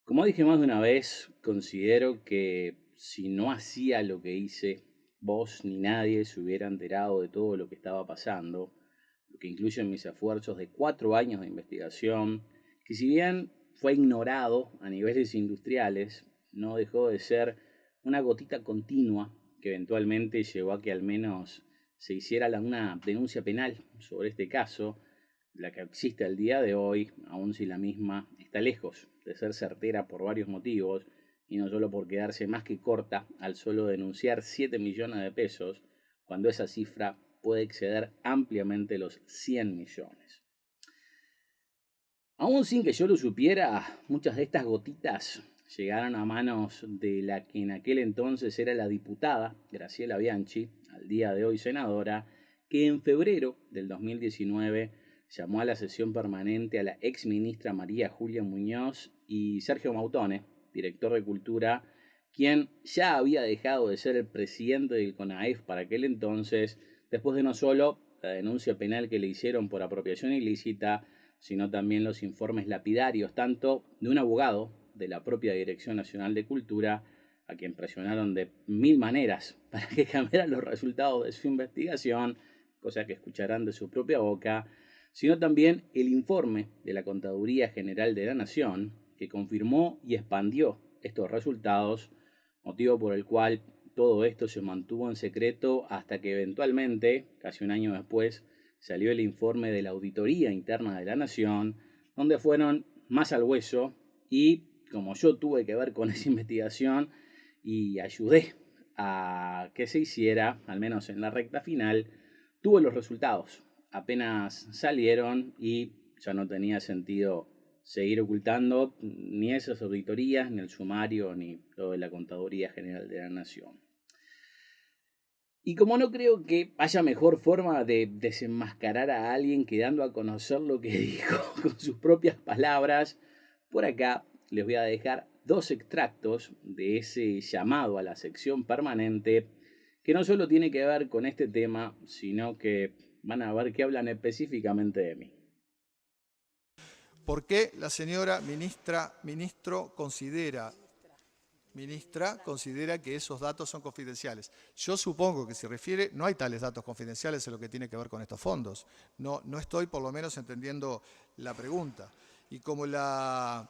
Como dije más de una vez, considero que si no hacía lo que hice, vos ni nadie se hubiera enterado de todo lo que estaba pasando, lo que incluye mis esfuerzos de 4 años de investigación, que si bien fue ignorado a niveles industriales, no dejó de ser una gotita continua que eventualmente llevó a que al menos se hiciera una denuncia penal sobre este caso, la que existe al día de hoy, aun si la misma está lejos de ser certera por varios motivos, y no solo por quedarse más que corta al solo denunciar 7 millones de pesos, cuando esa cifra puede exceder ampliamente los 100 millones. Aún sin que yo lo supiera, muchas de estas gotitas llegaron a manos de la que en aquel entonces era la diputada Graciela Bianchi, al día de hoy senadora, que en febrero del 2019 llamó a la sesión permanente a la ex ministra María Julia Muñoz y Sergio Mautone, director de Cultura, quien ya había dejado de ser el presidente del CONAEF para aquel entonces, después de no solo la denuncia penal que le hicieron por apropiación ilícita, sino también los informes lapidarios, tanto de un abogado de la propia Dirección Nacional de Cultura, a quien presionaron de mil maneras para que cambiara los resultados de su investigación, cosa que escucharán de su propia boca, sino también el informe de la Contaduría General de la Nación, que confirmó y expandió estos resultados, motivo por el cual todo esto se mantuvo en secreto hasta que eventualmente, casi un año después, salió el informe de la Auditoría Interna de la Nación, donde fueron más al hueso y como yo tuve que ver con esa investigación y ayudé a que se hiciera, al menos en la recta final, tuve los resultados. Apenas salieron y ya no tenía sentido seguir ocultando ni esas auditorías, ni el sumario, ni lo de la Contaduría General de la Nación. Y como no creo que haya mejor forma de desenmascarar a alguien que dando a conocer lo que dijo con sus propias palabras, por acá les voy a dejar dos extractos de ese llamado a la sección permanente que no solo tiene que ver con este tema, sino que van a ver que hablan específicamente de mí. ¿Por qué la señora ministra considera que esos datos son confidenciales? Yo supongo que se refiere, no hay tales datos confidenciales en lo que tiene que ver con estos fondos. No estoy por lo menos entendiendo la pregunta. Y como la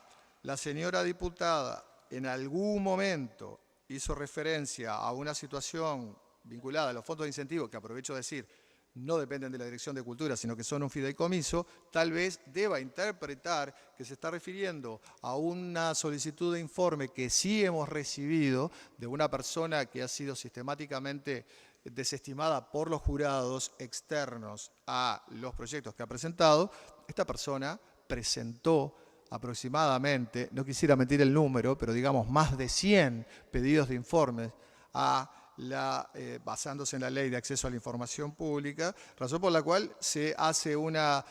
señora diputada en algún momento hizo referencia a una situación vinculada a los fondos de incentivo, que aprovecho de decir, no dependen de la Dirección de Cultura, sino que son un fideicomiso, tal vez deba interpretar que se está refiriendo a una solicitud de informe que sí hemos recibido de una persona que ha sido sistemáticamente desestimada por los jurados externos a los proyectos que ha presentado. Esta persona presentó aproximadamente, no quisiera mentir el número, pero digamos más de 100 pedidos de informes basándose en la Ley de Acceso a la Información Pública, razón por la cual se hace una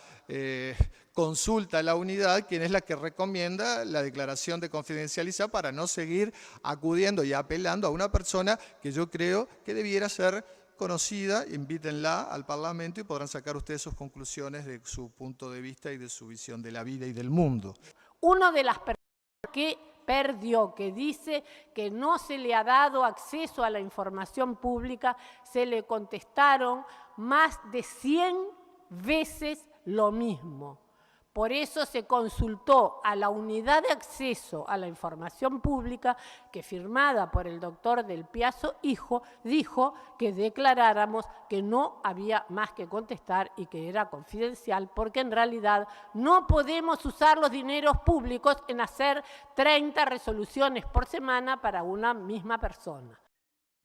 consulta a la unidad, quien es la que recomienda la declaración de confidencialidad para no seguir acudiendo y apelando a una persona que yo creo que debiera ser conocida. Invítenla al Parlamento y podrán sacar ustedes sus conclusiones de su punto de vista y de su visión de la vida y del mundo. Una de las personas que perdió, que dice que no se le ha dado acceso a la información pública, se le contestaron más de 100 veces lo mismo. Por eso se consultó a la unidad de acceso a la información pública, que firmada por el doctor Del Piazzo Hijo, dijo que declaráramos que no había más que contestar y que era confidencial, porque en realidad no podemos usar los dineros públicos en hacer 30 resoluciones por semana para una misma persona.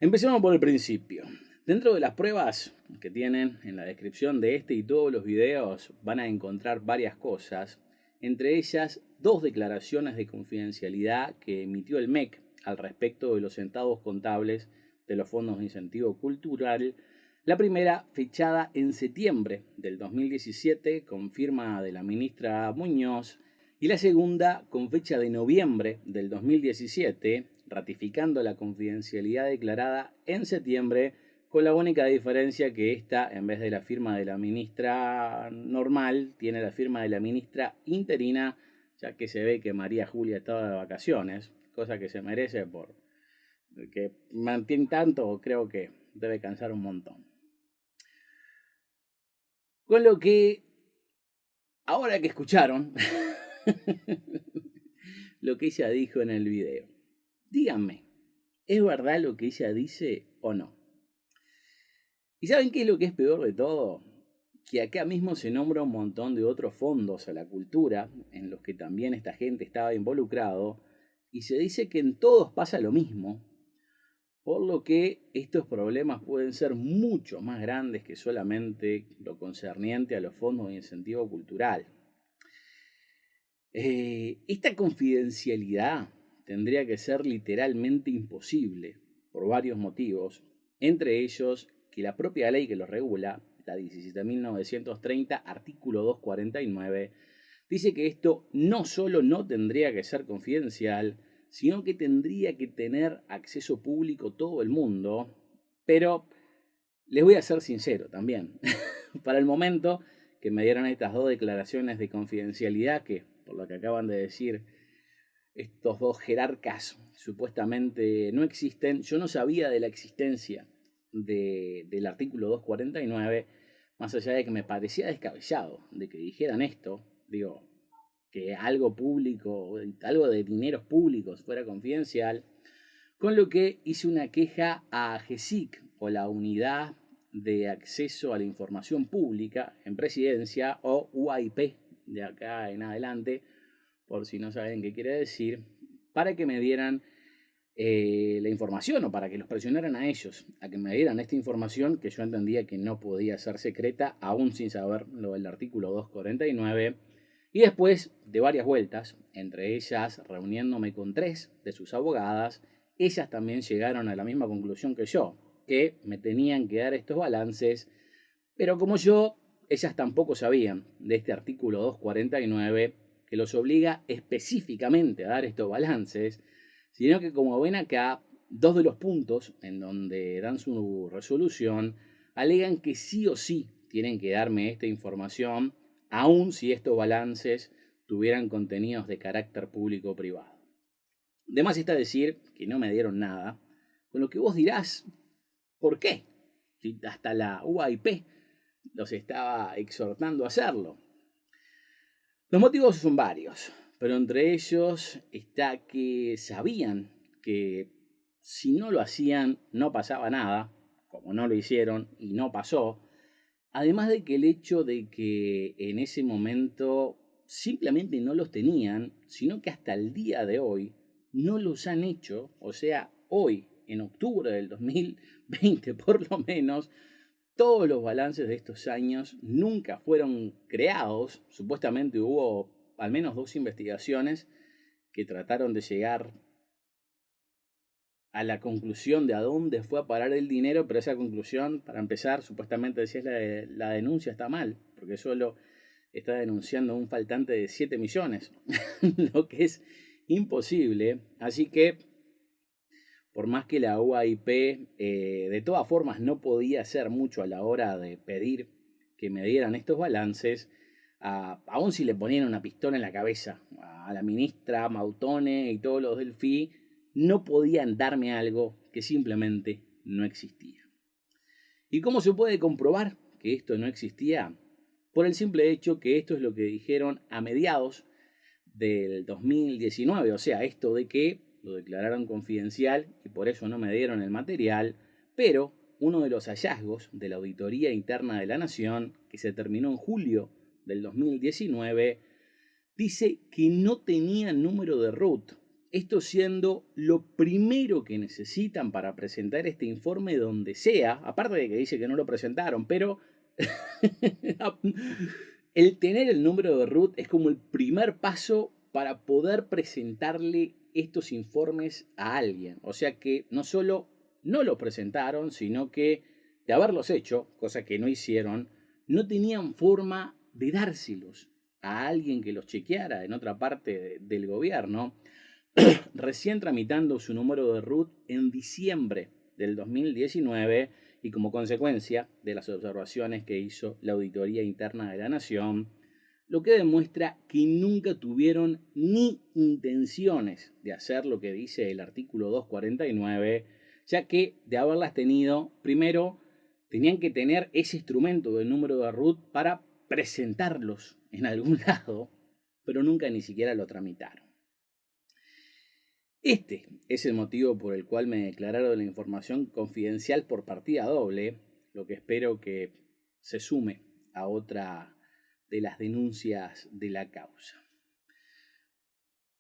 Empecemos por el principio. Dentro de las pruebas que tienen en la descripción de este y todos los videos van a encontrar varias cosas, entre ellas dos declaraciones de confidencialidad que emitió el MEC al respecto de los centavos contables de los fondos de incentivo cultural. La primera, fechada en septiembre del 2017, con firma de la ministra Muñoz, y la segunda, con fecha de noviembre del 2017, ratificando la confidencialidad declarada en septiembre, con la única diferencia que esta, en vez de la firma de la ministra normal, tiene la firma de la ministra interina ya que se ve que María Julia estaba de vacaciones, cosa que se merece por que mantiene tanto, creo que debe cansar un montón. Con lo que, ahora que escucharon lo que ella dijo en el video, díganme, ¿es verdad lo que ella dice o no? ¿Y saben qué es lo que es peor de todo? Que acá mismo se nombra un montón de otros fondos a la cultura, en los que también esta gente estaba involucrado, y se dice que en todos pasa lo mismo, por lo que estos problemas pueden ser mucho más grandes que solamente lo concerniente a los fondos de incentivo cultural. Esta confidencialidad tendría que ser literalmente imposible por varios motivos, entre ellos que la propia ley que lo regula, la 17.930, artículo 249, dice que esto no solo no tendría que ser confidencial, sino que tendría que tener acceso público todo el mundo, pero les voy a ser sincero también. Para el momento que me dieron estas dos declaraciones de confidencialidad, que por lo que acaban de decir estos dos jerarcas supuestamente no existen, yo no sabía de la existencia del artículo 249, más allá de que me parecía descabellado de que dijeran esto, digo, que algo público, algo de dineros públicos fuera confidencial, con lo que hice una queja a GESIC, o la Unidad de Acceso a la Información Pública en Presidencia, o UAIP de acá en adelante, por si no saben qué quiere decir, para que me dieran la información, o para que los presionaran a ellos, a que me dieran esta información que yo entendía que no podía ser secreta, aún sin saber lo del artículo 249. Y después de varias vueltas, entre ellas reuniéndome con 3 de sus abogadas, ellas también llegaron a la misma conclusión que yo, que me tenían que dar estos balances, pero como yo, ellas tampoco sabían de este artículo 249 que los obliga específicamente a dar estos balances, sino que, como ven acá, 2 de los puntos en donde dan su resolución alegan que sí o sí tienen que darme esta información, aun si estos balances tuvieran contenidos de carácter público o privado. De más está decir que no me dieron nada, con lo que vos dirás, ¿por qué? Si hasta la UAIP los estaba exhortando a hacerlo. Los motivos son varios, pero entre ellos está que sabían que si no lo hacían no pasaba nada, como no lo hicieron y no pasó, además de que el hecho de que en ese momento simplemente no los tenían, sino que hasta el día de hoy no los han hecho, o sea, hoy, en octubre del 2020 por lo menos, todos los balances de estos años nunca fueron creados. Supuestamente hubo al menos 2 investigaciones que trataron de llegar a la conclusión de a dónde fue a parar el dinero, pero esa conclusión, para empezar, supuestamente decía la denuncia está mal, porque solo está denunciando un faltante de 7 millones, lo que es imposible. Así que, por más que la UAIP de todas formas no podía hacer mucho a la hora de pedir que me dieran estos balances, aun si le ponían una pistola en la cabeza a la ministra Mautone y todos los del FI, no podían darme algo que simplemente no existía. ¿Y cómo se puede comprobar que esto no existía? Por el simple hecho que esto es lo que dijeron a mediados del 2019, o sea, esto de que lo declararon confidencial y por eso no me dieron el material, pero uno de los hallazgos de la Auditoría Interna de la Nación, que se terminó en julio del 2019, dice que no tenía número de RUT, esto siendo lo primero que necesitan para presentar este informe donde sea, aparte de que dice que no lo presentaron, pero el tener el número de RUT es como el primer paso para poder presentarle estos informes a alguien. O sea que no solo no lo presentaron, sino que de haberlos hecho, cosa que no hicieron, no tenían forma de dárselos a alguien que los chequeara en otra parte del gobierno, recién tramitando su número de RUT en diciembre del 2019 y como consecuencia de las observaciones que hizo la Auditoría Interna de la Nación, lo que demuestra que nunca tuvieron ni intenciones de hacer lo que dice el artículo 249, ya que de haberlas tenido, primero tenían que tener ese instrumento del número de RUT para presentarlos en algún lado, pero nunca ni siquiera lo tramitaron. Este es el motivo por el cual me declararon la información confidencial por partida doble, lo que espero que se sume a otra de las denuncias de la causa.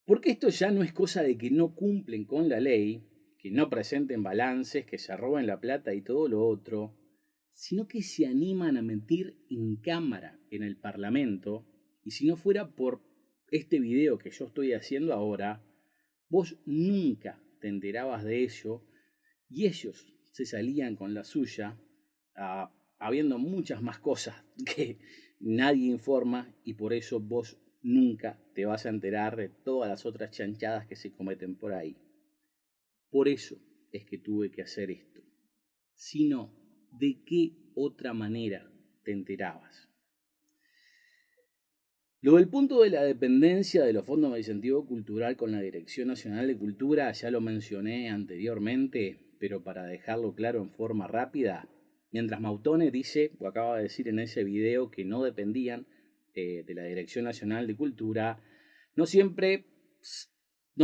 Porque esto ya no es cosa de que no cumplen con la ley, que no presenten balances, que se roben la plata y todo lo otro, sino que se animan a mentir en cámara en el Parlamento, y si no fuera por este video que yo estoy haciendo ahora, vos nunca te enterabas de ello y ellos se salían con la suya, habiendo muchas más cosas que nadie informa y por eso vos nunca te vas a enterar de todas las otras chanchadas que se cometen por ahí. Por eso es que tuve que hacer esto. Si no, ¿de qué otra manera te enterabas? Lo del punto de la dependencia de los fondos de incentivo cultural con la Dirección Nacional de Cultura ya lo mencioné anteriormente, pero para dejarlo claro en forma rápida, mientras Mautone dice, o acaba de decir en ese video, que no dependían de la Dirección Nacional de Cultura, no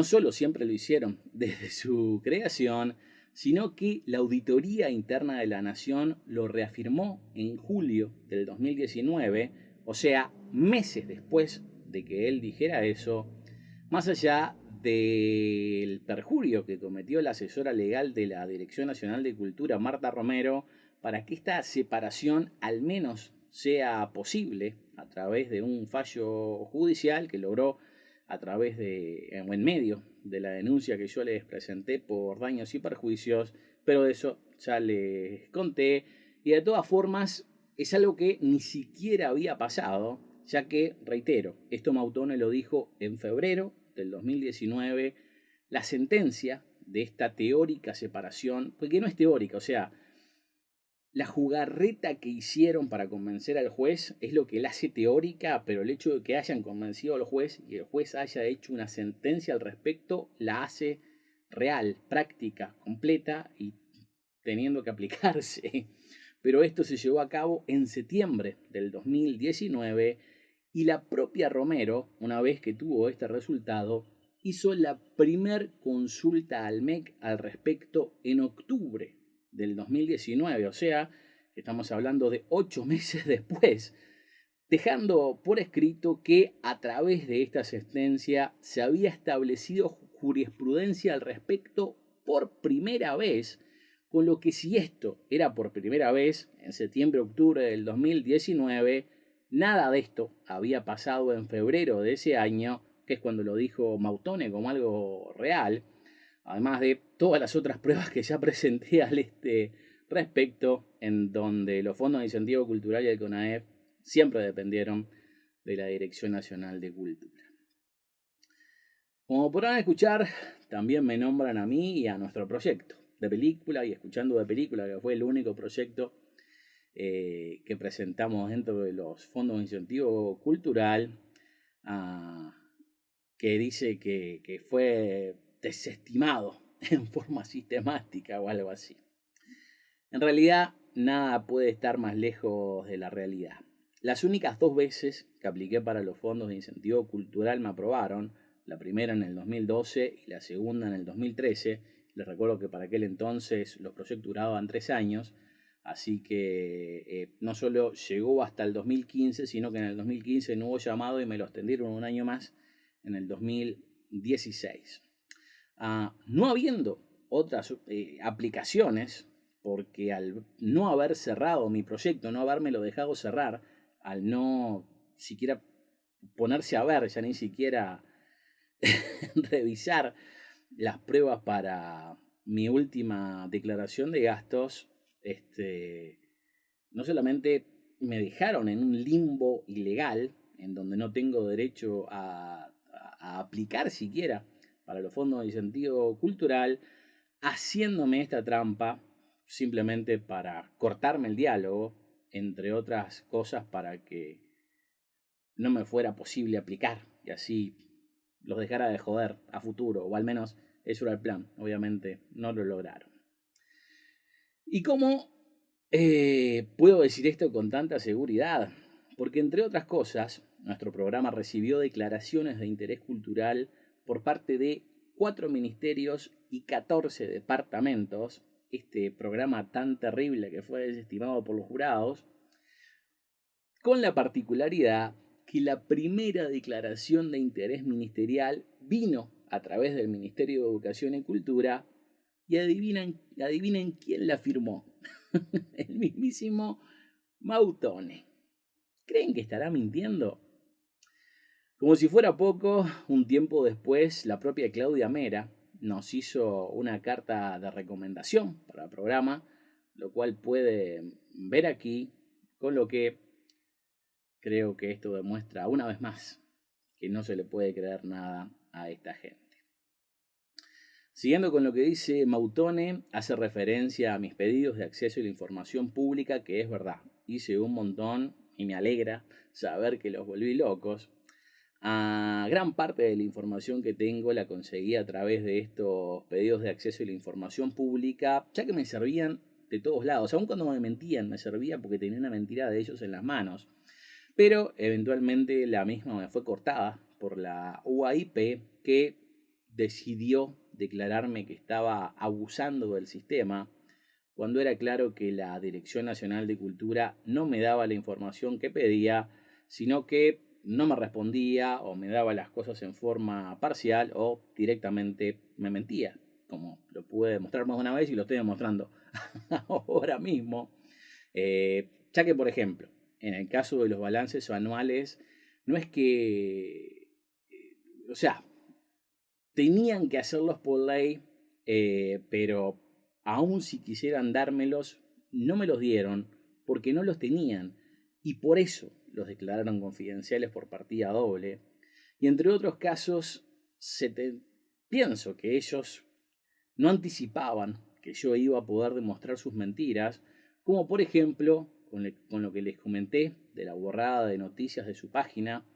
solo siempre lo hicieron desde su creación, sino que la Auditoría Interna de la Nación lo reafirmó en julio del 2019, o sea, meses después de que él dijera eso, más allá del perjurio que cometió la asesora legal de la Dirección Nacional de Cultura, Marta Romero, para que esta separación al menos sea posible a través de un fallo judicial que logró a través de, o en medio de la denuncia que yo les presenté por daños y perjuicios, pero de eso ya les conté, y de todas formas es algo que ni siquiera había pasado, ya que, reitero, esto Mautone lo dijo en febrero del 2019, la sentencia de esta teórica separación, porque no es teórica, o sea, la jugarreta que hicieron para convencer al juez es lo que la hace teórica, pero el hecho de que hayan convencido al juez y el juez haya hecho una sentencia al respecto la hace real, práctica, completa y teniendo que aplicarse. Pero esto se llevó a cabo en septiembre del 2019 y la propia Romero, una vez que tuvo este resultado, hizo la primer consulta al MEC al respecto en octubre del 2019, o sea, estamos hablando de 8 meses después, dejando por escrito que a través de esta sentencia se había establecido jurisprudencia al respecto por primera vez, con lo que si esto era por primera vez en septiembre-octubre del 2019, nada de esto había pasado en febrero de ese año, que es cuando lo dijo Mautone como algo real, además de todas las otras pruebas que ya presenté al respecto, en donde los fondos de incentivo cultural y el CONAEF siempre dependieron de la Dirección Nacional de Cultura. Como podrán escuchar, también me nombran a mí y a nuestro proyecto de película, y Escuchando de Película, que fue el único proyecto que presentamos dentro de los fondos de incentivo cultural, que dice que fue desestimado en forma sistemática o algo así. En realidad, nada puede estar más lejos de la realidad. Las únicas 2 veces que apliqué para los fondos de incentivo cultural me aprobaron, la primera en el 2012 y la segunda en el 2013. Les recuerdo que para aquel entonces los proyectos duraban 3 años, así que no solo llegó hasta el 2015, sino que en el 2015 no hubo llamado y me lo extendieron un año más en el 2016. No habiendo otras aplicaciones, porque al no haber cerrado mi proyecto, no habérmelo dejado cerrar, al no siquiera ponerse a ver, ya ni siquiera revisar las pruebas para mi última declaración de gastos, no solamente me dejaron en un limbo ilegal, en donde no tengo derecho a aplicar siquiera para los fondos de incentivo cultural, haciéndome esta trampa simplemente para cortarme el diálogo, entre otras cosas para que no me fuera posible aplicar y así los dejara de joder a futuro, o al menos eso era el plan. Obviamente no lo lograron. ¿Y cómo puedo decir esto con tanta seguridad? Porque entre otras cosas, nuestro programa recibió declaraciones de interés cultural por parte de 4 ministerios y 14 departamentos, este programa tan terrible que fue desestimado por los jurados, con la particularidad que la primera declaración de interés ministerial vino a través del Ministerio de Educación y Cultura, y adivinen quién la firmó. El mismísimo Mautone. ¿Creen que estará mintiendo? Como si fuera poco, un tiempo después, la propia Claudia Mera nos hizo una carta de recomendación para el programa, lo cual puede ver aquí, con lo que creo que esto demuestra una vez más que no se le puede creer nada a esta gente. Siguiendo con lo que dice Mautone, hace referencia a mis pedidos de acceso a la información pública, que es verdad, hice un montón y me alegra saber que los volví locos. A gran parte de la información que tengo la conseguí a través de estos pedidos de acceso a la información pública, ya que me servían de todos lados. Aun cuando me mentían, me servía porque tenía una mentira de ellos en las manos. Pero eventualmente la misma me fue cortada por la UAIP, que decidió declararme que estaba abusando del sistema, cuando era claro que la Dirección Nacional de Cultura no me daba la información que pedía, sino que no me respondía o me daba las cosas en forma parcial o directamente me mentía, como lo pude demostrar más de una vez y lo estoy demostrando ahora mismo. Ya que, por ejemplo, en el caso de los balances anuales, no es que, o sea, tenían que hacerlos por ley, pero aun si quisieran dármelos, no me los dieron porque no los tenían y por eso los declararon confidenciales por partida doble. Y entre otros casos, pienso que ellos no anticipaban que yo iba a poder demostrar sus mentiras, como por ejemplo con lo que les comenté de la borrada de noticias de su página,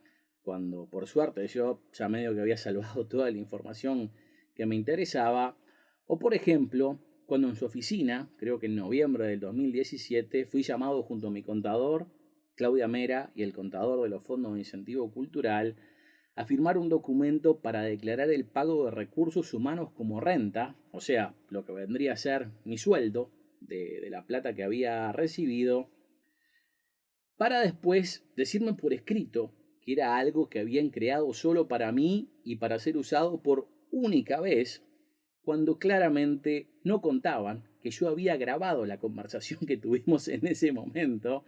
cuando por suerte yo ya medio que había salvado toda la información que me interesaba, o por ejemplo cuando en su oficina, creo que en noviembre del 2017, fui llamado junto a mi contador, Claudia Mera, y el contador de los fondos de incentivo cultural, a firmar un documento para declarar el pago de recursos humanos como renta, o sea, lo que vendría a ser mi sueldo de la plata que había recibido, para después decirme por escrito que era algo que habían creado solo para mí y para ser usado por única vez, cuando claramente no contaban que yo había grabado la conversación que tuvimos en ese momento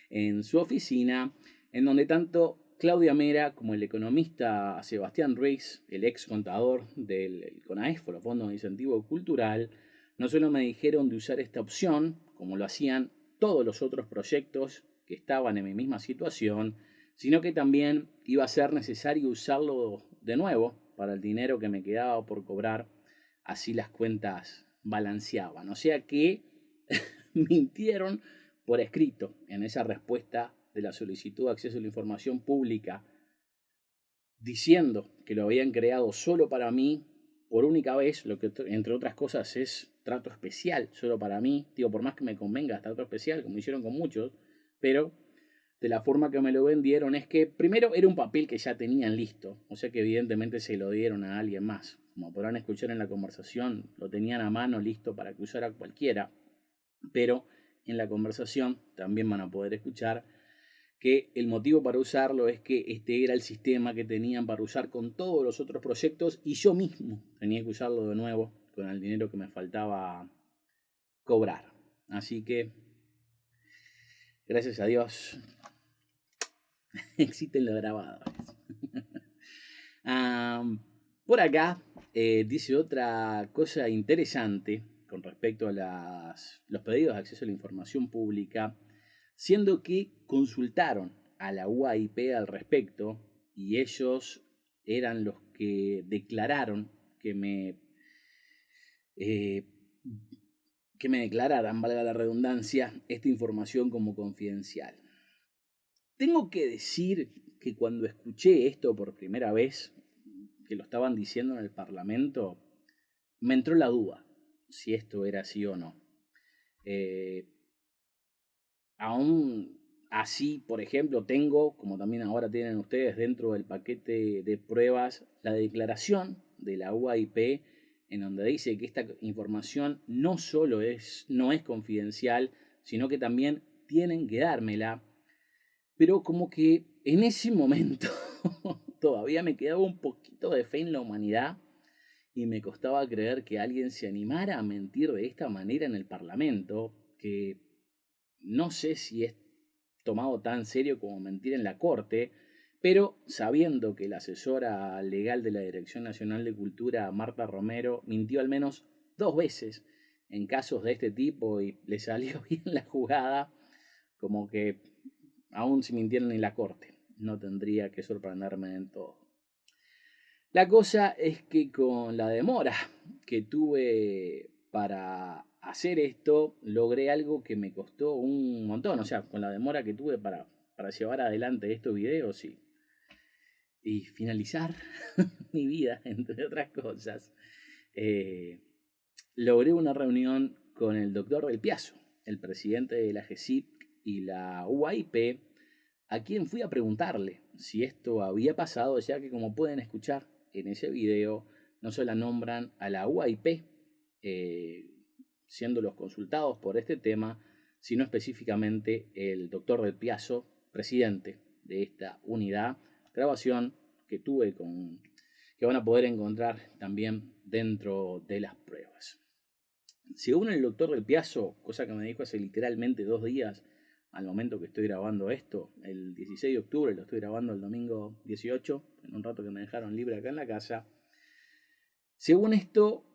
en su oficina, en donde tanto Claudia Mera como el economista Sebastián Ruiz, el ex contador del CONAEF, los Fondos de Incentivo Cultural, no solo me dijeron de usar esta opción, como lo hacían todos los otros proyectos que estaban en mi misma situación, sino que también iba a ser necesario usarlo de nuevo para el dinero que me quedaba por cobrar, así las cuentas balanceaban. O sea que mintieron por escrito en esa respuesta de la solicitud de acceso a la información pública, diciendo que lo habían creado solo para mí, por única vez, lo que entre otras cosas es trato especial, solo para mí, digo, por más que me convenga trato especial, como hicieron con muchos, pero de la forma que me lo vendieron es que primero era un papel que ya tenían listo, o sea que evidentemente se lo dieron a alguien más, como podrán escuchar en la conversación, lo tenían a mano listo para que usara cualquiera, pero en la conversación también van a poder escuchar que el motivo para usarlo es que este era el sistema que tenían para usar con todos los otros proyectos y yo mismo tenía que usarlo de nuevo con el dinero que me faltaba cobrar. Así que, gracias a Dios, existen los grabadores. Por acá dice otra cosa interesante con respecto a los pedidos de acceso a la información pública, siendo que consultaron a la UAIP al respecto y ellos eran los que declararon eh, que me declararan, valga la redundancia, esta información como confidencial. Tengo que decir que cuando escuché esto por primera vez, que lo estaban diciendo en el Parlamento, me entró la duda si esto era así o no. Eh, Aún así, por ejemplo, tengo, como también ahora tienen ustedes dentro del paquete de pruebas, la declaración de la UAIP en donde dice que esta información no solo no es confidencial, sino que también tienen que dármela. Pero como que en ese momento todavía me quedaba un poquito de fe en la humanidad y me costaba creer que alguien se animara a mentir de esta manera en el Parlamento, que no sé si es tomado tan serio como mentir en la Corte, pero sabiendo que la asesora legal de la Dirección Nacional de Cultura, Marta Romero, mintió al menos 2 veces en casos de este tipo y le salió bien la jugada, como que aún si mintieran en la Corte, no tendría que sorprenderme en todo. La cosa es que con la demora que tuve para hacer esto, logré algo que me costó un montón. O sea, con la demora que tuve para llevar adelante estos videos y finalizar mi vida, entre otras cosas, eh, logré una reunión con el doctor Del Piazo, el presidente de la GESIP y la UAIP, a quien fui a preguntarle si esto había pasado, ya que como pueden escuchar en ese video, no solo nombran a la UAIP, eh, siendo los consultados por este tema, sino específicamente el doctor Del Piazo, presidente de esta unidad, grabación que tuve que van a poder encontrar también dentro de las pruebas. Según el doctor Del Piazo, cosa que me dijo hace literalmente 2 días, al momento que estoy grabando esto, el 16 de octubre, lo estoy grabando el domingo 18, en un rato que me dejaron libre acá en la casa. Según esto,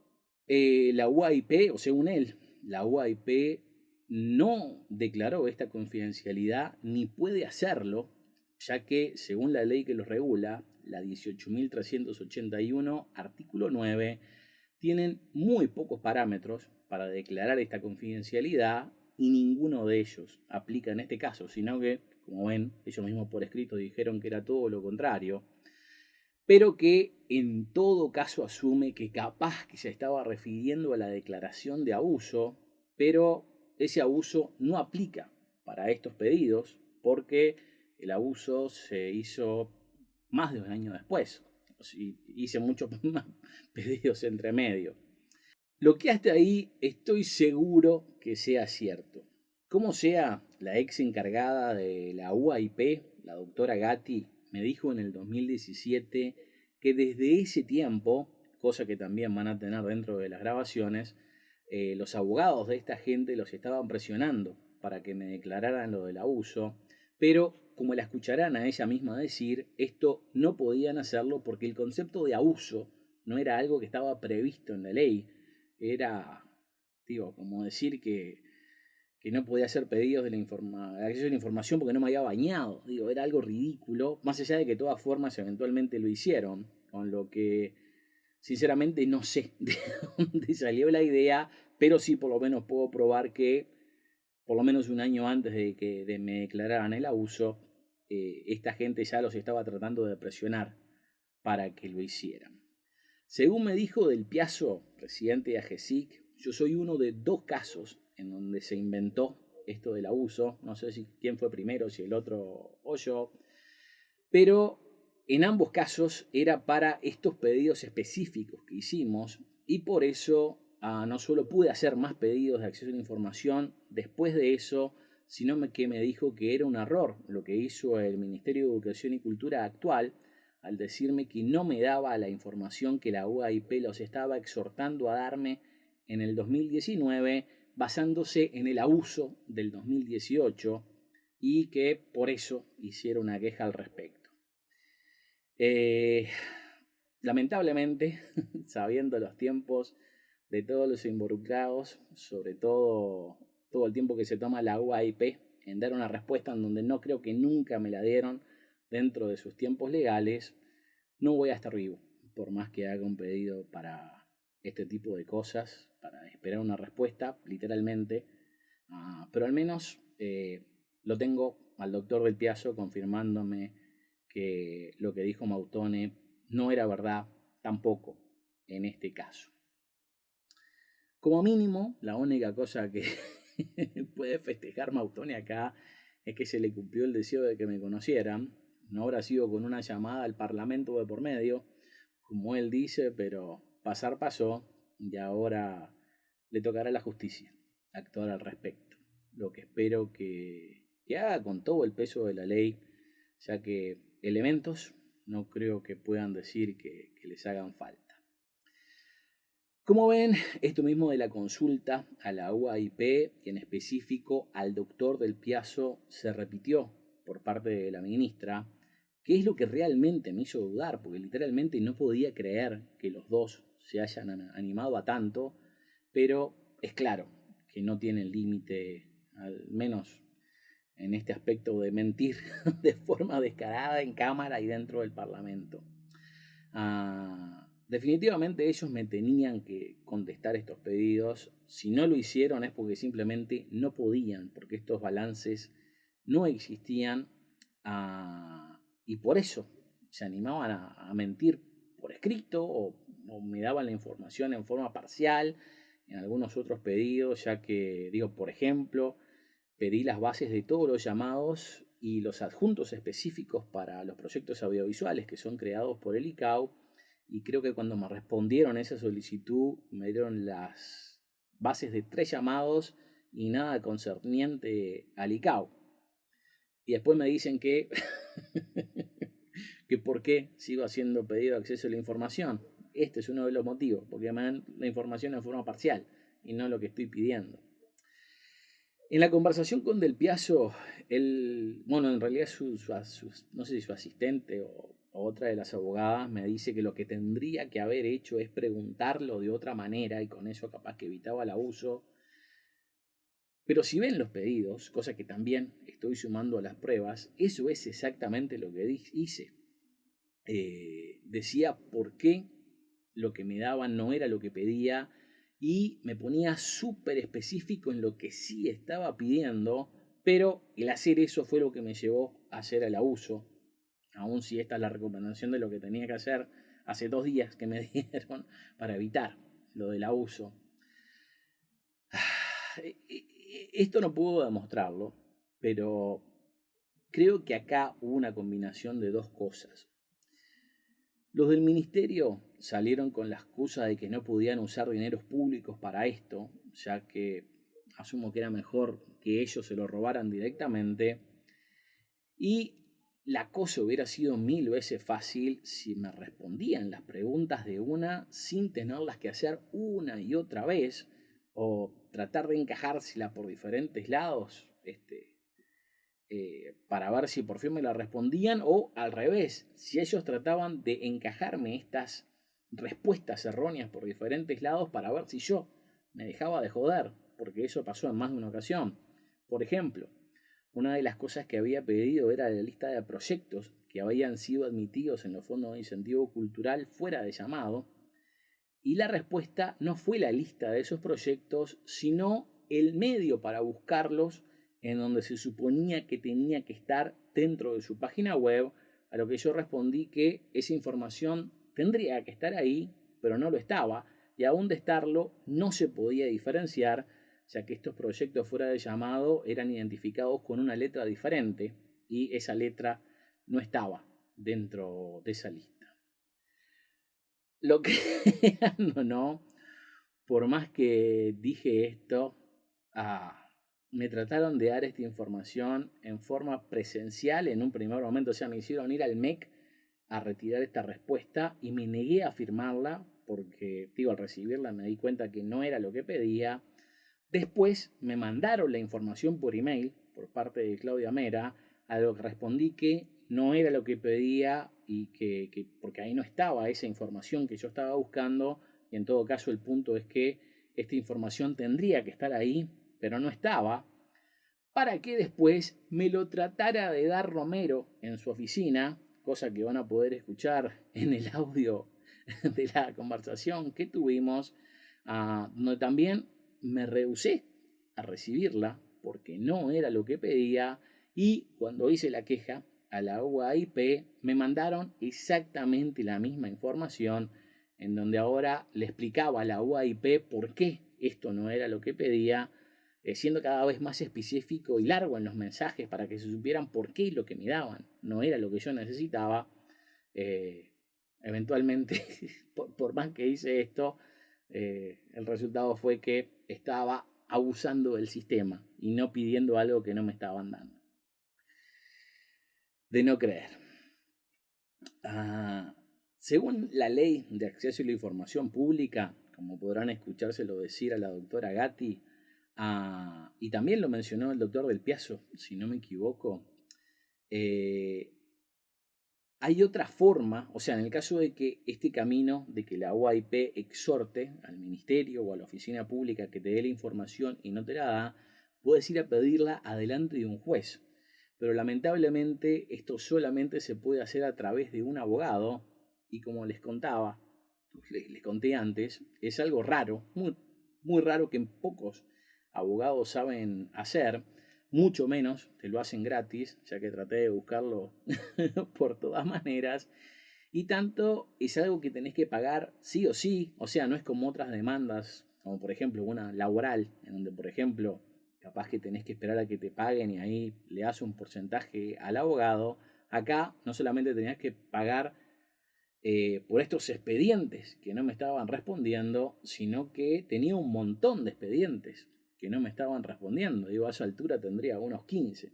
la UAIP, o según él, la UAIP no declaró esta confidencialidad ni puede hacerlo, ya que según la ley que los regula, la 18.381, artículo 9, tienen muy pocos parámetros para declarar esta confidencialidad y ninguno de ellos aplica en este caso, sino que, como ven, ellos mismos por escrito dijeron que era todo lo contrario, pero que en todo caso asume que capaz que se estaba refiriendo a la declaración de abuso, pero ese abuso no aplica para estos pedidos porque el abuso se hizo más de un año después. Hice muchos más pedidos entre medio. Lo que hasta ahí estoy seguro que sea cierto. Como sea, la ex encargada de la UAIP, la doctora Gatti, me dijo en el 2017 que desde ese tiempo, cosa que también van a tener dentro de las grabaciones, los abogados de esta gente los estaban presionando para que me declararan lo del abuso, pero como la escucharán a ella misma decir, esto no podían hacerlo porque el concepto de abuso no era algo que estaba previsto en la ley. Era, digo, como decir que no podía hacer pedidos de acceso a la información porque no me había bañado. Digo, era algo ridículo, más allá de que de todas formas eventualmente lo hicieron, con lo que sinceramente no sé de dónde salió la idea, pero sí por lo menos puedo probar que por lo menos un año antes de que me declararan el abuso, esta gente ya los estaba tratando de presionar para que lo hicieran. Según me dijo Del Piazo, presidente de AGESIC, yo soy uno de 2 casos en donde se inventó esto del abuso. No sé si quién fue primero, si el otro o yo. Pero en ambos casos era para estos pedidos específicos que hicimos y por eso no solo pude hacer más pedidos de acceso a la información después de eso, sino que me dijo que era un error lo que hizo el Ministerio de Educación y Cultura actual al decirme que no me daba la información que la UAIP los estaba exhortando a darme en el 2019 basándose en el abuso del 2018 y que por eso hiciera una queja al respecto. Lamentablemente, sabiendo los tiempos de todos los involucrados, sobre todo el tiempo que se toma la UAIP en dar una respuesta en donde no creo que nunca me la dieron dentro de sus tiempos legales, no voy a estar vivo, por más que haga un pedido para este tipo de cosas, para esperar una respuesta, literalmente, pero al menos lo tengo al doctor Del Piazo confirmándome que lo que dijo Mautone no era verdad tampoco en este caso. Como mínimo, la única cosa que puede festejar Mautone acá es que se le cumplió el deseo de que me conocieran. No habrá sido con una llamada al Parlamento de por medio, como él dice, pero pasar pasó y ahora le tocará a la justicia actuar al respecto. Lo que espero que haga con todo el peso de la ley, ya que elementos no creo que puedan decir que les hagan falta. Como ven, esto mismo de la consulta a la UAIP y en específico al doctor Del Piazzo se repitió por parte de la ministra, que es lo que realmente me hizo dudar, porque literalmente no podía creer que los dos se hayan animado a tanto, pero es claro que no tienen límite, al menos en este aspecto de mentir de forma descarada en cámara y dentro del Parlamento. Definitivamente ellos me tenían que contestar estos pedidos. Si no lo hicieron es porque simplemente no podían, porque estos balances no existían y por eso se animaban a mentir por escrito o me daban la información en forma parcial en algunos otros pedidos, ya que, digo, por ejemplo, pedí las bases de todos los llamados y los adjuntos específicos para los proyectos audiovisuales que son creados por el ICAO, y creo que cuando me respondieron esa solicitud me dieron las bases de 3 llamados y nada concerniente al ICAO. Y después me dicen que, que por qué sigo haciendo pedido de acceso a la información. Este es uno de los motivos, porque me dan la información en forma parcial y no lo que estoy pidiendo. En la conversación con Del Piazzo, él, bueno, en realidad no sé si su asistente o otra de las abogadas me dice que lo que tendría que haber hecho es preguntarlo de otra manera y con eso capaz que evitaba el abuso. Pero si ven los pedidos, cosa que también estoy sumando a las pruebas, eso es exactamente lo que hice. Decía por qué lo que me daban no era lo que pedía y me ponía súper específico en lo que sí estaba pidiendo, pero el hacer eso fue lo que me llevó a hacer el abuso, aun si esta es la recomendación de lo que tenía que hacer hace 2 días que me dieron para evitar lo del abuso. Esto no puedo demostrarlo, pero creo que acá hubo una combinación de 2 cosas. Los del ministerio salieron con la excusa de que no podían usar dineros públicos para esto, ya que asumo que era mejor que ellos se lo robaran directamente. Y la cosa hubiera sido 1000 veces fácil si me respondían las preguntas de una sin tenerlas que hacer una y otra vez o tratar de encajársela por diferentes lados, para ver si por fin me la respondían, o al revés, si ellos trataban de encajarme estas respuestas erróneas por diferentes lados para ver si yo me dejaba de joder, porque eso pasó en más de una ocasión. Por ejemplo, una de las cosas que había pedido era la lista de proyectos que habían sido admitidos en los fondos de incentivo cultural fuera de llamado, y la respuesta no fue la lista de esos proyectos, sino el medio para buscarlos, en donde se suponía que tenía que estar dentro de su página web, a lo que yo respondí que esa información tendría que estar ahí, pero no lo estaba, y aún de estarlo no se podía diferenciar, ya que estos proyectos fuera de llamado eran identificados con una letra diferente, y esa letra no estaba dentro de esa lista. Lo que no, por más que dije esto, me trataron de dar esta información en forma presencial en un primer momento. O sea, me hicieron ir al MEC a retirar esta respuesta y me negué a firmarla porque, digo, al recibirla me di cuenta que no era lo que pedía. Después me mandaron la información por email por parte de Claudia Mera, a lo que respondí que no era lo que pedía y que porque ahí no estaba esa información que yo estaba buscando, y en todo caso el punto es que esta información tendría que estar ahí, pero no estaba, para que después me lo tratara de dar Romero en su oficina, cosa que van a poder escuchar en el audio de la conversación que tuvimos, donde también me rehusé a recibirla porque no era lo que pedía, y cuando hice la queja a la UAIP, me mandaron exactamente la misma información, en donde ahora le explicaba a la UAIP por qué esto no era lo que pedía, siendo cada vez más específico y largo en los mensajes para que se supieran por qué lo que me daban no era lo que yo necesitaba. Eventualmente, por más que hice esto, el resultado fue que estaba abusando del sistema y no pidiendo algo que no me estaban dando. De no creer. Según la ley de acceso a la información pública, como podrán escuchárselo decir a la doctora Gatti, y también lo mencionó el doctor Del Piazzo, si no me equivoco, hay otra forma, o sea, en el caso de que este camino de que la OAIP exhorte al ministerio o a la oficina pública que te dé la información y no te la da, puedes ir a pedirla adelante de un juez. Pero lamentablemente esto solamente se puede hacer a través de un abogado y como les contaba, les conté antes, es algo raro, muy, muy raro que pocos abogados saben hacer. Mucho menos te lo hacen gratis, ya que traté de buscarlo por todas maneras. Y tanto es algo que tenés que pagar sí o sí, o sea, no es como otras demandas, como por ejemplo una laboral, en donde por ejemplo capaz que tenés que esperar a que te paguen y ahí le das un porcentaje al abogado. Acá no solamente tenías que pagar por estos expedientes que no me estaban respondiendo, sino que tenía un montón de expedientes que no me estaban respondiendo. Digo, a esa altura tendría unos 15.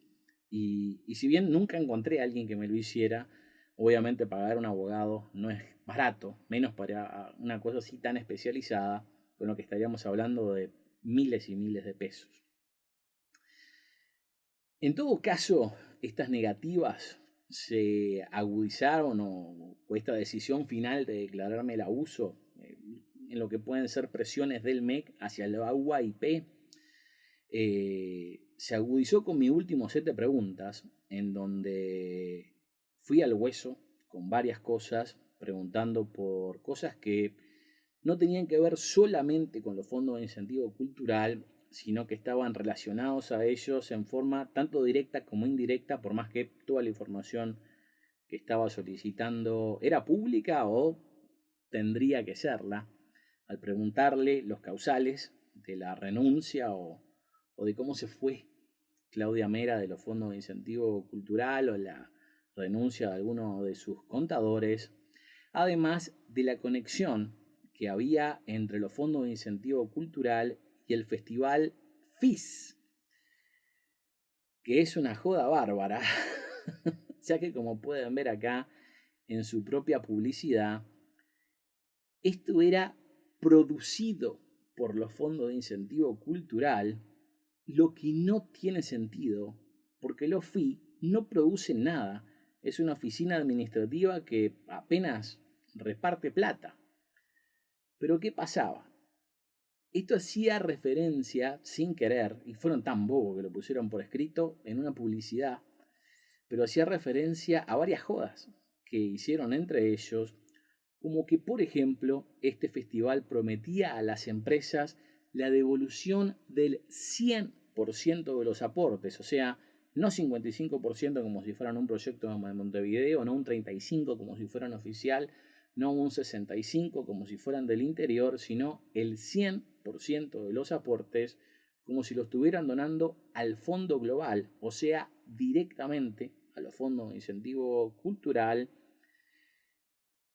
Y si bien nunca encontré a alguien que me lo hiciera, obviamente pagar un abogado no es barato, menos para una cosa así tan especializada, con lo que estaríamos hablando de miles y miles de pesos. En todo caso, estas negativas se agudizaron o esta decisión final de declararme el abuso en lo que pueden ser presiones del MEC hacia la UAIP, se agudizó con mi último set de preguntas, en donde fui al hueso con varias cosas, preguntando por cosas que no tenían que ver solamente con los fondos de incentivo cultural, sino que estaban relacionados a ellos en forma tanto directa como indirecta, por más que toda la información que estaba solicitando era pública o tendría que serla. Al preguntarle los causales de la renuncia o de cómo se fue Claudia Mera de los fondos de incentivo cultural o la renuncia de alguno de sus contadores, además de la conexión que había entre los fondos de incentivo cultural y el festival FIS, que es una joda bárbara, ya que como pueden ver acá en su propia publicidad, esto era producido por los fondos de incentivo cultural, lo que no tiene sentido, porque los FI no producen nada, es una oficina administrativa que apenas reparte plata. Pero ¿qué pasaba? Esto hacía referencia, sin querer, y fueron tan bobos que lo pusieron por escrito en una publicidad, pero hacía referencia a varias jodas que hicieron entre ellos, como que, por ejemplo, este festival prometía a las empresas la devolución del 100% de los aportes, o sea, no 55% como si fueran un proyecto de Montevideo, no un 35% como si fueran oficial, no un 65% como si fueran del interior, sino el 100% de los aportes como si lo estuvieran donando al fondo global, o sea, directamente a los fondos de incentivo cultural.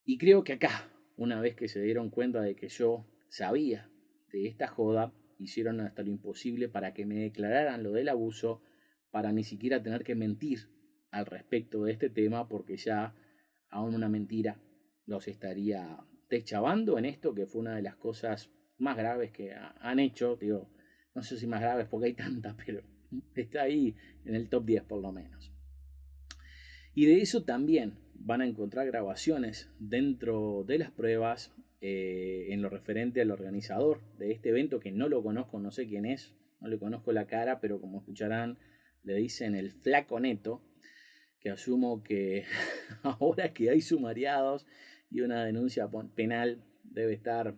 Y creo que acá, una vez que se dieron cuenta de que yo sabía de esta joda, hicieron hasta lo imposible para que me declararan lo del abuso, para ni siquiera tener que mentir al respecto de este tema, porque ya aún una mentira los estaría deschavando en esto, que fue una de las cosas más graves que han hecho. Digo, no sé si más graves porque hay tantas, pero está ahí en el top 10 por lo menos. Y de eso también van a encontrar grabaciones dentro de las pruebas en lo referente al organizador de este evento, que no lo conozco, no sé quién es, no le conozco la cara, pero como escucharán, le dicen el Flaco Neto, que asumo que ahora que hay sumariados y una denuncia penal debe estar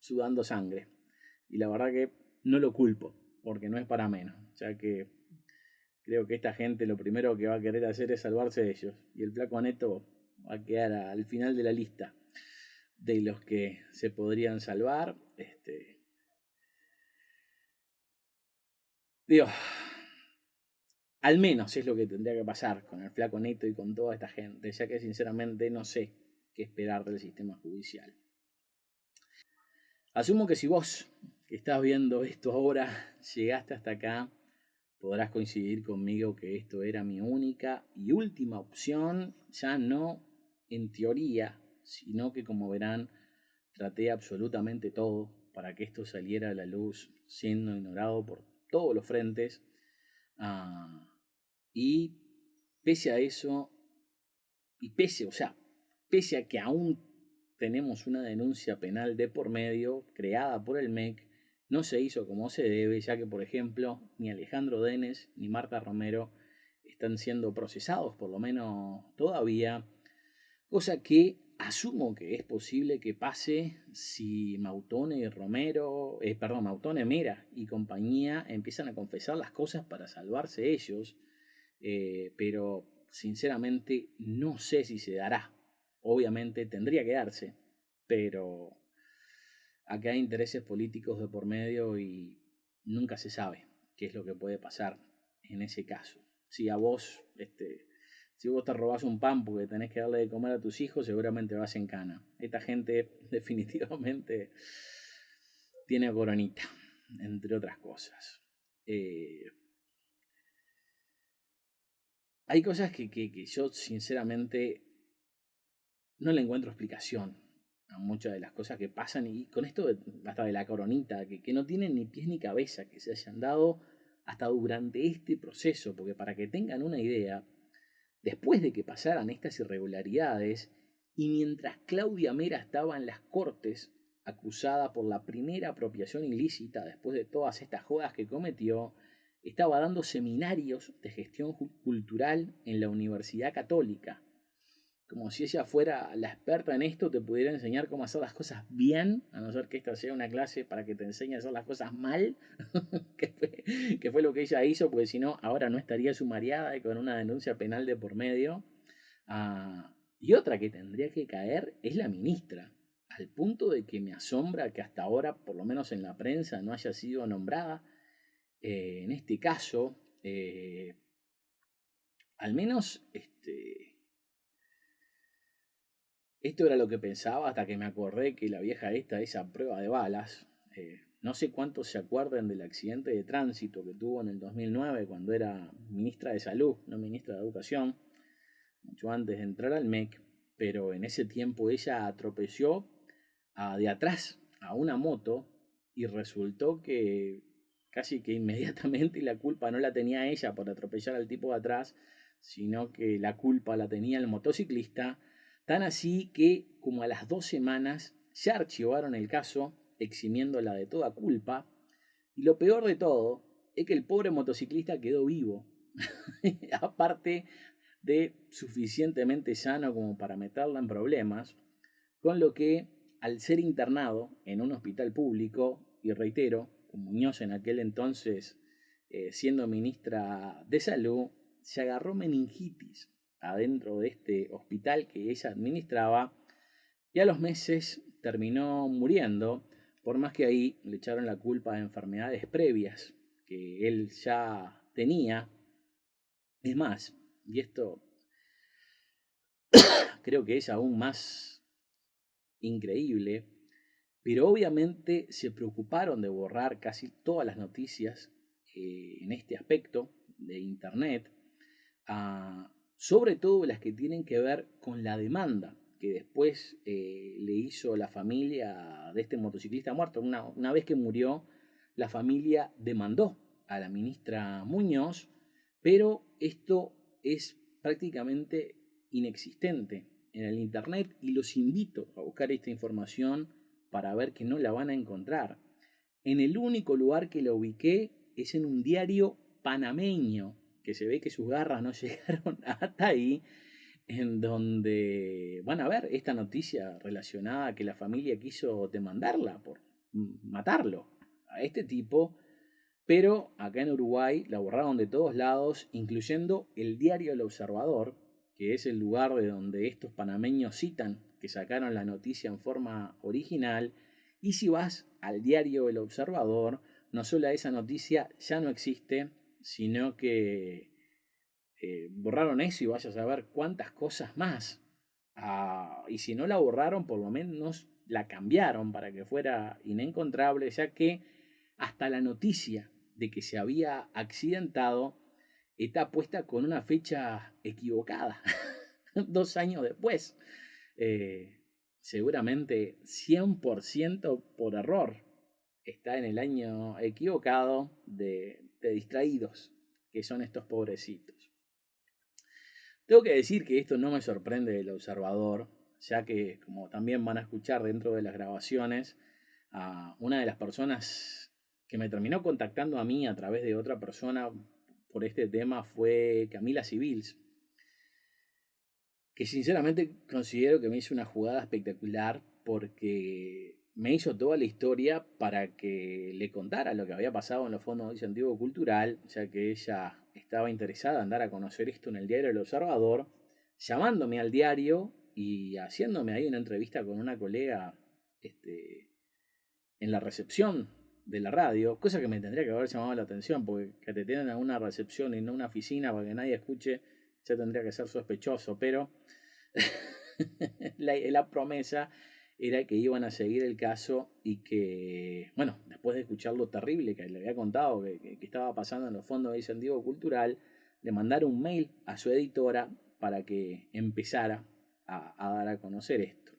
sudando sangre. Y la verdad que no lo culpo, porque no es para menos, ya que Creo que esta gente lo primero que va a querer hacer es salvarse de ellos. Y el Flaco Neto va a quedar al final de la lista de los que se podrían salvar. Digo, al menos es lo que tendría que pasar con el Flaco Neto y con toda esta gente, ya que sinceramente no sé qué esperar del sistema judicial. Asumo que si vos que estás viendo esto ahora llegaste hasta acá, podrás coincidir conmigo que esto era mi única y última opción, ya no en teoría, sino que como verán, traté absolutamente todo para que esto saliera a la luz, siendo ignorado por todos los frentes. Y pese a eso, y pese a que aún tenemos una denuncia penal de por medio creada por el MEC, no se hizo como se debe, ya que, por ejemplo, ni Alejandro Denes ni Marta Romero están siendo procesados, por lo menos todavía, cosa que asumo que es posible que pase si Mautone, Mera y compañía empiezan a confesar las cosas para salvarse ellos, pero sinceramente no sé si se dará. Obviamente tendría que darse, pero acá hay intereses políticos de por medio y nunca se sabe qué es lo que puede pasar en ese caso. Si a vos, si vos te robás un pan porque tenés que darle de comer a tus hijos, seguramente vas en cana. Esta gente definitivamente tiene coronita, entre otras cosas. Hay cosas que yo sinceramente no le encuentro explicación a muchas de las cosas que pasan y con esto hasta de la coronita, que no tienen ni pies ni cabeza, que se hayan dado hasta durante este proceso, porque para que tengan una idea, después de que pasaran estas irregularidades y mientras Claudia Mera estaba en las cortes acusada por la primera apropiación ilícita después de todas estas jodas que cometió, estaba dando seminarios de gestión cultural en la Universidad Católica. Como si ella fuera la experta en esto, te pudiera enseñar cómo hacer las cosas bien, a no ser que esta sea una clase para que te enseñe a hacer las cosas mal, que fue lo que ella hizo, porque si no, ahora no estaría sumariada y con una denuncia penal de por medio. Y otra que tendría que caer es la ministra, al punto de que me asombra que hasta ahora, por lo menos en la prensa, no haya sido nombrada. En este caso, al menos esto era lo que pensaba hasta que me acordé que la vieja esa prueba de balas, no sé cuántos se acuerdan del accidente de tránsito que tuvo en el 2009 cuando era ministra de Salud, no ministra de Educación, mucho antes de entrar al MEC, pero en ese tiempo ella atropelló de atrás a una moto y resultó que casi que inmediatamente la culpa no la tenía ella por atropellar al tipo de atrás, sino que la culpa la tenía el motociclista, tan así que como a las 2 semanas ya archivaron el caso, eximiéndola de toda culpa, y lo peor de todo es que el pobre motociclista quedó vivo, aparte de suficientemente sano como para meterla en problemas, con lo que al ser internado en un hospital público, y reitero, con Muñoz en aquel entonces siendo ministra de Salud, se agarró meningitis adentro de este hospital que ella administraba y a los meses terminó muriendo, por más que ahí le echaron la culpa de enfermedades previas que él ya tenía. Es más, y esto creo que es aún más increíble, pero obviamente se preocuparon de borrar casi todas las noticias en este aspecto de Internet, sobre todo las que tienen que ver con la demanda que después le hizo la familia de este motociclista muerto. Una vez que murió, la familia demandó a la ministra Muñoz, pero esto es prácticamente inexistente en el Internet y los invito a buscar esta información para ver que no la van a encontrar. En el único lugar que la ubiqué es en un diario panameño, que se ve que sus garras no llegaron hasta ahí, en donde van a ver esta noticia relacionada a que la familia quiso demandarla por matarlo a este tipo, Pero acá en Uruguay la borraron de todos lados, incluyendo el diario El Observador, que es el lugar de donde estos panameños citan que sacaron la noticia en forma original. Y si vas al diario El Observador, no solo esa noticia ya no existe, sino que borraron eso y vaya a saber cuántas cosas más. Y si no la borraron, por lo menos la cambiaron para que fuera inencontrable, ya que hasta la noticia de que se había accidentado está puesta con una fecha equivocada, 2 años después. Eh, Seguramente 100% por error. Está en el año equivocado de distraídos, que son estos pobrecitos. Tengo que decir que esto no me sorprende del observador, ya que, como también van a escuchar dentro de las grabaciones, una de las personas que me terminó contactando a mí a través de otra persona por este tema fue Camila Civils, que sinceramente considero que me hizo una jugada espectacular porque me hizo toda la historia para que le contara lo que había pasado en los fondos de incentivo cultural, ya que ella estaba interesada en dar a conocer esto en el diario El Observador, llamándome al diario y haciéndome ahí una entrevista con una colega en la recepción de la radio, cosa que me tendría que haber llamado la atención, porque que te tienen a una recepción y no una oficina para que nadie escuche, ya tendría que ser sospechoso, pero la promesa era que iban a seguir el caso y que, bueno, después de escuchar lo terrible que le había contado que estaba pasando en los fondos de incentivo cultural, le mandaron un mail a su editora para que empezara a dar a conocer esto.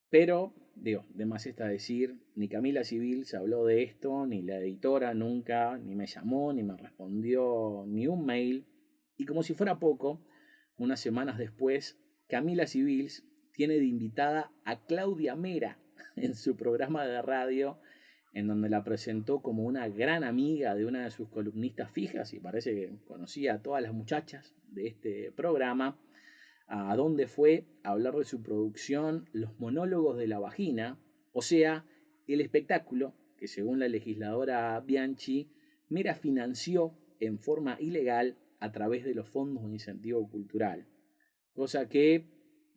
Pero, digo, de más está decir, ni Camila Civil se habló de esto, ni la editora nunca, ni me llamó, ni me respondió ni un mail. Y como si fuera poco, unas semanas después, Camila Civil tiene de invitada a Claudia Mera en su programa de radio, en donde la presentó como una gran amiga de una de sus columnistas fijas, y parece que conocía a todas las muchachas de este programa, a donde fue a hablar de su producción Los monólogos de la vagina, o sea, el espectáculo que según la legisladora Bianchi, Mera financió en forma ilegal a través de los fondos de incentivo cultural. Cosa que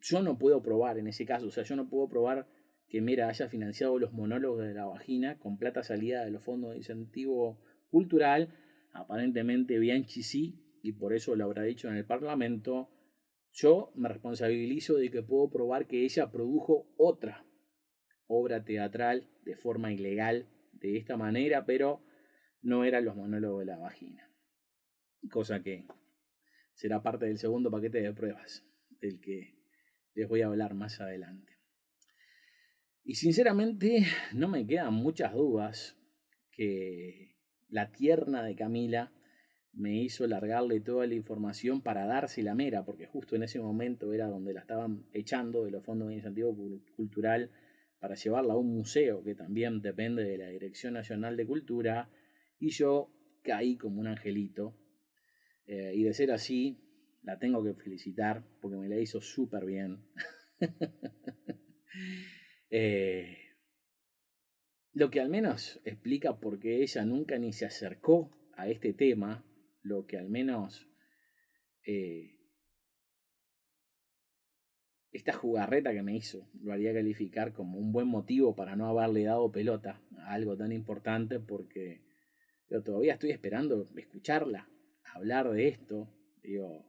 yo no puedo probar en ese caso, o sea, yo no puedo probar que Mera haya financiado los monólogos de la vagina con plata salida de los fondos de incentivo cultural. Aparentemente Bianchi sí, y por eso lo habrá dicho en el Parlamento. Yo me responsabilizo de que puedo probar que ella produjo otra obra teatral de forma ilegal de esta manera, pero no eran los monólogos de la vagina. Cosa que será parte del segundo paquete de pruebas, del que les voy a hablar más adelante. Y sinceramente no me quedan muchas dudas que la tierna de Camila me hizo largarle toda la información para dársela a Mera, porque justo en ese momento era donde la estaban echando de los fondos de incentivo cultural para llevarla a un museo que también depende de la Dirección Nacional de Cultura, y yo caí como un angelito. Y de ser así, la tengo que felicitar porque me la hizo súper bien. Lo que al menos explica por qué ella nunca ni se acercó a este tema, lo que al menos esta jugarreta que me hizo lo haría calificar como un buen motivo para no haberle dado pelota a algo tan importante, porque yo todavía estoy esperando escucharla hablar de esto. Digo,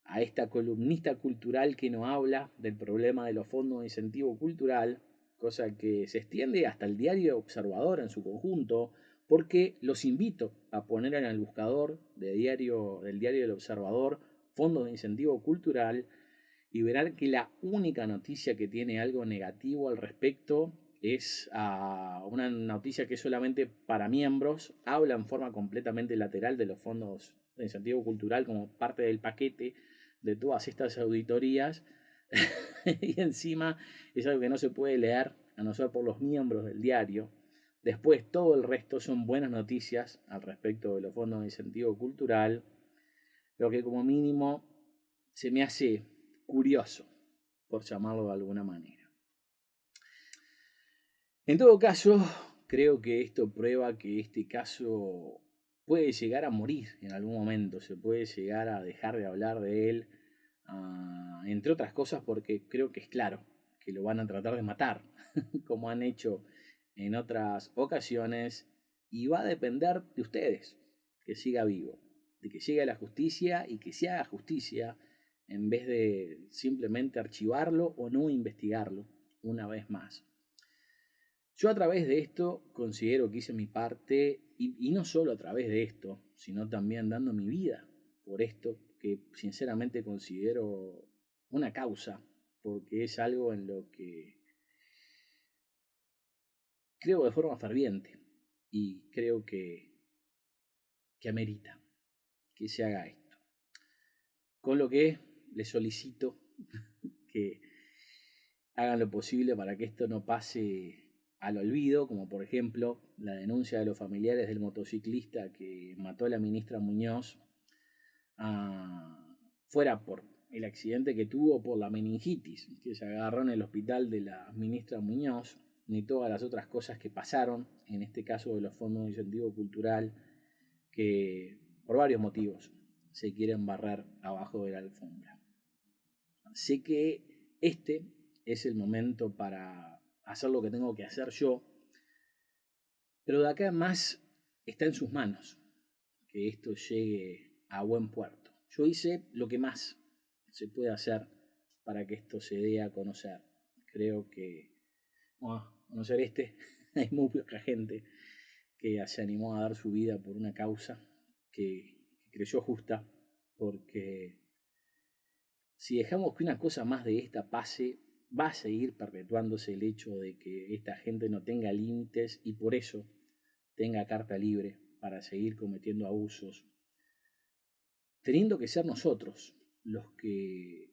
a esta columnista cultural que no habla del problema de los fondos de incentivo cultural, cosa que se extiende hasta el diario Observador en su conjunto, porque los invito a poner en el buscador del diario del Observador fondos de incentivo cultural y verán que la única noticia que tiene algo negativo al respecto es una noticia que es solamente para miembros, habla en forma completamente lateral de los fondos de incentivo cultural como parte del paquete de todas estas auditorías y encima es algo que no se puede leer a no ser por los miembros del diario. Después todo el resto son buenas noticias al respecto de los fondos de incentivo cultural, lo que como mínimo se me hace curioso, por llamarlo de alguna manera. En todo caso, creo que esto prueba que este caso puede llegar a morir en algún momento, se puede llegar a dejar de hablar de él, entre otras cosas porque creo que es claro que lo van a tratar de matar, como han hecho en otras ocasiones, y va a depender de ustedes que siga vivo, de que llegue a la justicia y que se haga justicia en vez de simplemente archivarlo o no investigarlo una vez más. Yo a través de esto considero que hice mi parte y no solo a través de esto, sino también dando mi vida por esto que sinceramente considero una causa, porque es algo en lo que creo de forma ferviente y creo que amerita que se haga esto. Con lo que les solicito que hagan lo posible para que esto no pase al olvido, como por ejemplo la denuncia de los familiares del motociclista que mató a la ministra Muñoz, fuera por el accidente que tuvo por la meningitis que se agarró en el hospital de la ministra Muñoz, ni todas las otras cosas que pasaron, en este caso de los fondos de incentivo cultural, que por varios motivos se quieren barrer abajo de la alfombra. Sé que este es el momento para hacer lo que tengo que hacer yo, pero de acá en más está en sus manos que esto llegue a buen puerto. Yo hice lo que más se puede hacer para que esto se dé a conocer. Creo que, a no ser hay muy poca gente que se animó a dar su vida por una causa que creyó justa, porque si dejamos que una cosa más de esta pase, va a seguir perpetuándose el hecho de que esta gente no tenga límites y por eso tenga carta libre para seguir cometiendo abusos, teniendo que ser nosotros los que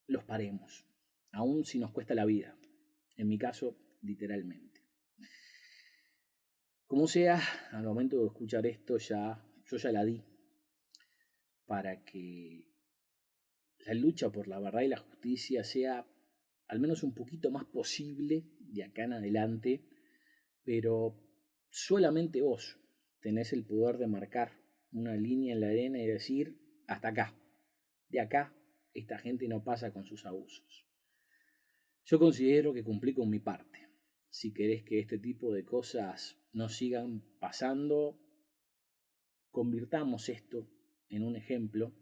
los paremos, aun si nos cuesta la vida, en mi caso, literalmente. Como sea, al momento de escuchar esto yo ya la di para que la lucha por la verdad y la justicia sea al menos un poquito más posible de acá en adelante, pero solamente vos tenés el poder de marcar una línea en la arena y decir, hasta acá, de acá esta gente no pasa con sus abusos. Yo considero que cumplí con mi parte. Si querés que este tipo de cosas no sigan pasando, convirtamos esto en un ejemplo,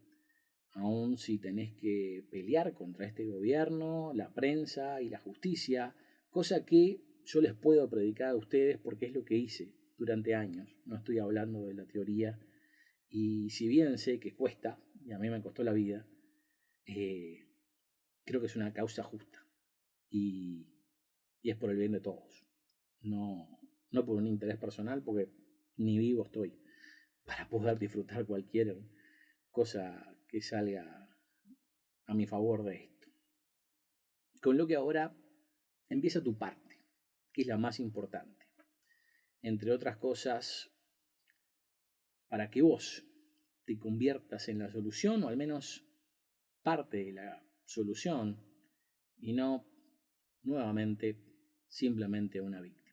aun si tenés que pelear contra este gobierno, la prensa y la justicia, cosa que yo les puedo predicar a ustedes porque es lo que hice durante años. No estoy hablando de la teoría y si bien sé que cuesta, y a mí me costó la vida, creo que es una causa justa y es por el bien de todos. No por un interés personal, porque ni vivo estoy para poder disfrutar cualquier cosa que salga a mi favor de esto. Con lo que ahora empieza tu parte, que es la más importante. Entre otras cosas, para que vos te conviertas en la solución, o al menos parte de la solución, y no nuevamente simplemente una víctima.